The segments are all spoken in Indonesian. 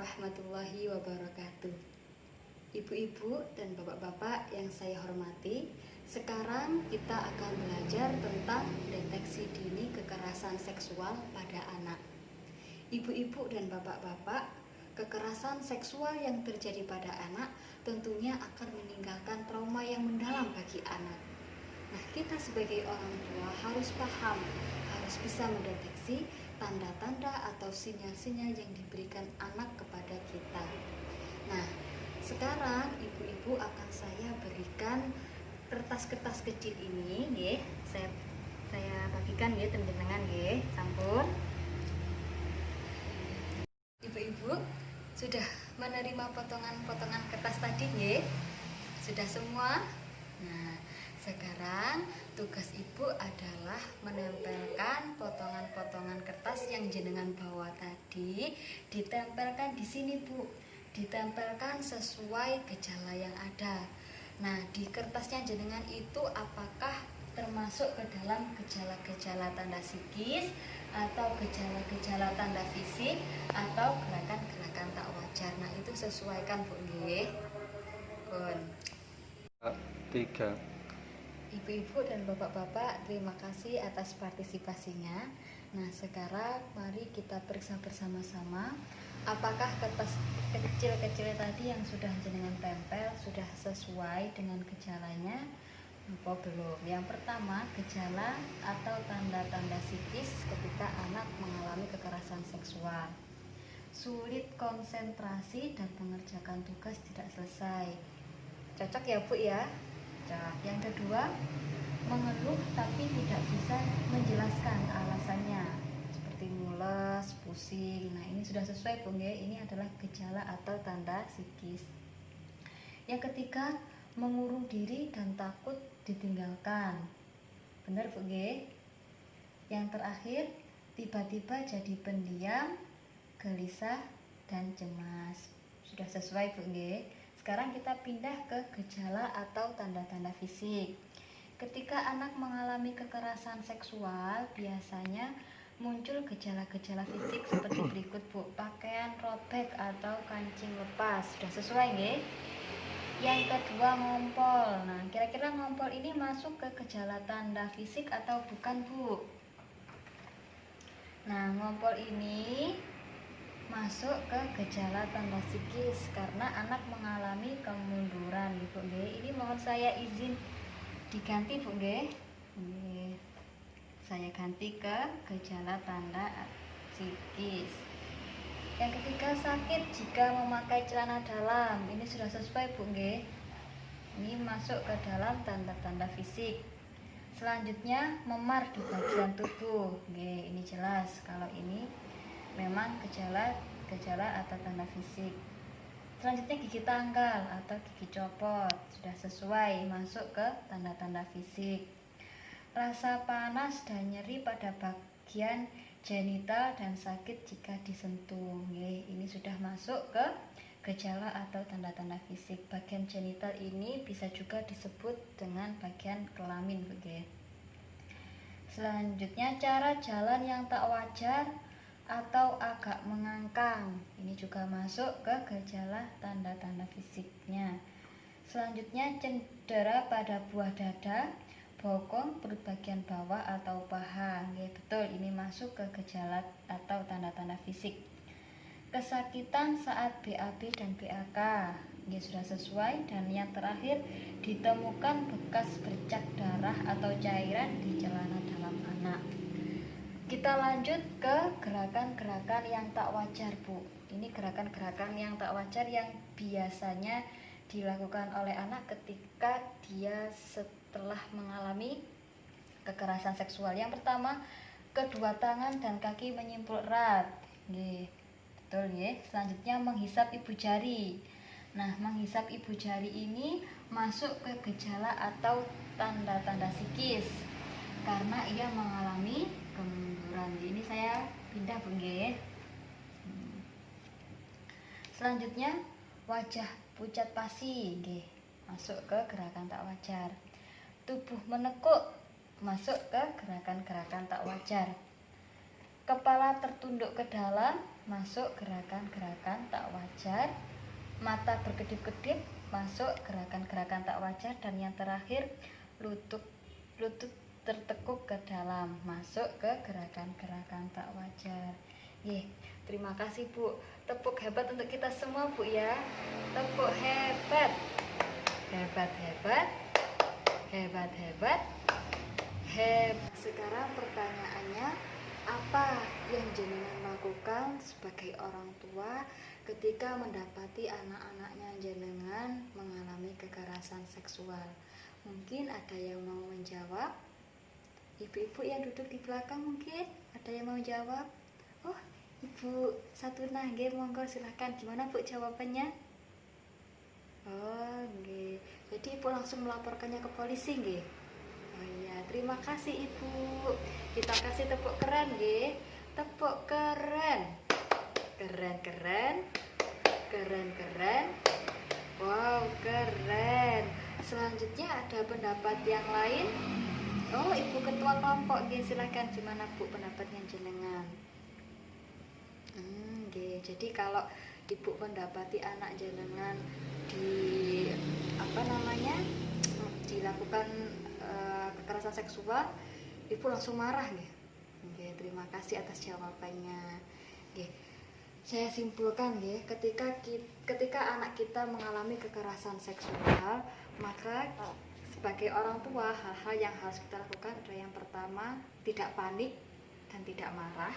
warahmatullahi wabarakatuh. Ibu-ibu dan bapak-bapak yang saya hormati, sekarang kita akan belajar tentang deteksi dini kekerasan seksual pada anak. Ibu-ibu dan bapak-bapak, kekerasan seksual yang terjadi pada anak tentunya akan meninggalkan trauma yang mendalam bagi anak. Nah, kita sebagai orang tua harus paham, harus bisa mendeteksi tanda-tanda atau sinyal-sinyal yang diberikan anak kepada kita. Nah, sekarang ibu-ibu akan saya berikan kertas-kertas kecil ini, nggih. Saya bagikan nggih teman-teman nggih, sampun. Ibu-ibu sudah menerima potongan-potongan kertas tadi nggih? Sudah semua? Nah, sekarang tugas ibu adalah menempelkan potongan-potongan kertas yang jenengan bawa tadi, ditempelkan di sini Bu, ditempelkan sesuai gejala yang ada. Nah, di kertasnya jenengan itu apakah termasuk ke dalam gejala-gejala tanda psikis atau gejala-gejala tanda fisik atau gerakan-gerakan tak wajar. Nah, itu sesuaikan Bu nggih. Pun. 3. Ibu-ibu dan bapak-bapak, terima kasih atas partisipasinya. Nah, sekarang mari kita periksa bersama-sama apakah kertas kecil-kecil tadi yang sudah jenengan tempel sudah sesuai dengan gejalanya apa belum. Yang pertama, gejala atau tanda-tanda psikis ketika anak mengalami kekerasan seksual. Sulit konsentrasi dan mengerjakan tugas tidak selesai. Cocok ya Bu ya? Yang kedua, mengeluh tapi tidak bisa menjelaskan alasannya, seperti mules, pusing. Nah, ini sudah sesuai Bu nggih, ini adalah gejala atau tanda psikis. Yang ketiga, mengurung diri dan takut ditinggalkan. Benar Bu nggih? Yang terakhir, tiba-tiba jadi pendiam, gelisah dan cemas. Sudah sesuai Bu nggih? Sekarang kita pindah ke gejala atau tanda-tanda fisik. Ketika anak mengalami kekerasan seksual, biasanya muncul gejala-gejala fisik seperti berikut Bu. Pakaian robek atau kancing lepas. Sudah sesuai nggih? Yang kedua, ngompol. Nah, kira-kira ngompol ini masuk ke gejala tanda fisik atau bukan Bu? Nah, ngompol ini masuk ke gejala tanda psikis karena anak mengalami kemunduran Bu nggih. Ini mohon saya izin diganti Bu nggih. Saya ganti ke gejala tanda psikis. Yang ketiga, sakit jika memakai celana dalam. Ini sudah sesuai Bu nggih. Ini masuk ke dalam tanda-tanda fisik. Selanjutnya, memar di bagian tubuh. Nggih, ini jelas kalau ini memang gejala atau tanda fisik. Selanjutnya, gigi tanggal atau gigi copot. Sudah sesuai, masuk ke tanda-tanda fisik. Rasa panas dan nyeri pada bagian genital dan sakit jika disentuh. Ini sudah masuk ke gejala atau tanda-tanda fisik. Bagian genital ini bisa juga disebut dengan bagian kelamin. Selanjutnya, cara jalan yang tak wajar atau agak mengangkang. Ini juga masuk ke gejala tanda-tanda fisiknya. Selanjutnya, cedera pada buah dada, bokong, perut bagian bawah atau paha. Betul, ini masuk ke gejala atau tanda-tanda fisik. Kesakitan saat BAB dan BAK. Sudah sesuai. Dan yang terakhir, ditemukan bekas bercak darah atau cairan di celana dalam anak. Kita lanjut ke gerakan-gerakan yang tak wajar Bu. Ini gerakan-gerakan yang tak wajar yang biasanya dilakukan oleh anak ketika dia setelah mengalami kekerasan seksual. Yang pertama, kedua tangan dan kaki menyimpul erat. Betul nggih. Selanjutnya, menghisap ibu jari. Nah, menghisap ibu jari ini masuk ke gejala atau tanda-tanda psikis karena ia mengalami kemunduran. Ini saya pindah Bu nggih. Selanjutnya, wajah pucat pasi nggih, masuk ke gerakan tak wajar. Tubuh menekuk masuk ke gerakan-gerakan tak wajar. Kepala tertunduk ke dalam, masuk gerakan-gerakan tak wajar. Mata berkedip-kedip, masuk gerakan-gerakan tak wajar. Dan yang terakhir, lutut tertekuk ke dalam, masuk ke gerakan-gerakan tak wajar. Terima kasih Bu. Tepuk hebat untuk kita semua Bu ya. Tepuk hebat. Hebat. Sekarang pertanyaannya, apa yang jenengan lakukan sebagai orang tua ketika mendapati anak-anaknya jenengan mengalami kekerasan seksual? Mungkin ada yang mau menjawab. Ibu-ibu yang duduk di belakang mungkin ada yang mau jawab. Oh, Ibu Satuna, nggih, monggo silakan. Gimana Bu jawabannya? Oh, nggih. Jadi Ibu langsung melaporkannya ke polisi nggih? Oh iya, terima kasih Ibu. Kita kasih tepuk keren nggih. Tepuk keren. Keren. Wow, keren. Selanjutnya ada pendapat yang lain. Oh, Ibu Ketua Kelompok nggih, silakan. Gimana Bu pendapatnya jenengan? Jadi kalau Ibu mendapati anak jenengan dilakukan kekerasan seksual, Ibu langsung marah nggih? Nggih, terima kasih atas jawabannya. Nggih. Saya simpulkan nggih, ketika anak kita mengalami kekerasan seksual, maka sebagai orang tua hal-hal yang harus kita lakukan adalah yang pertama, tidak panik dan tidak marah.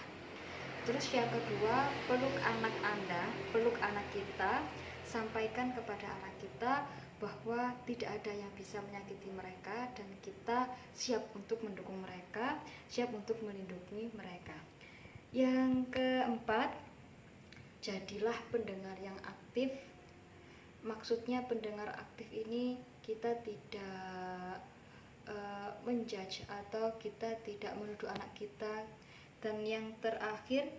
Terus yang kedua, peluk anak Anda, peluk anak kita, sampaikan kepada anak kita bahwa tidak ada yang bisa menyakiti mereka dan kita siap untuk mendukung mereka, siap untuk melindungi mereka. Yang keempat, jadilah pendengar yang aktif. Maksudnya pendengar aktif ini kita tidak menjudge atau kita tidak menuduh anak kita. Dan yang terakhir,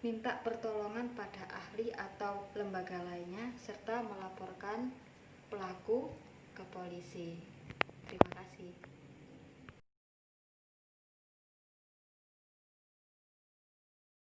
minta pertolongan pada ahli atau lembaga lainnya serta melaporkan pelaku ke polisi. Terima kasih.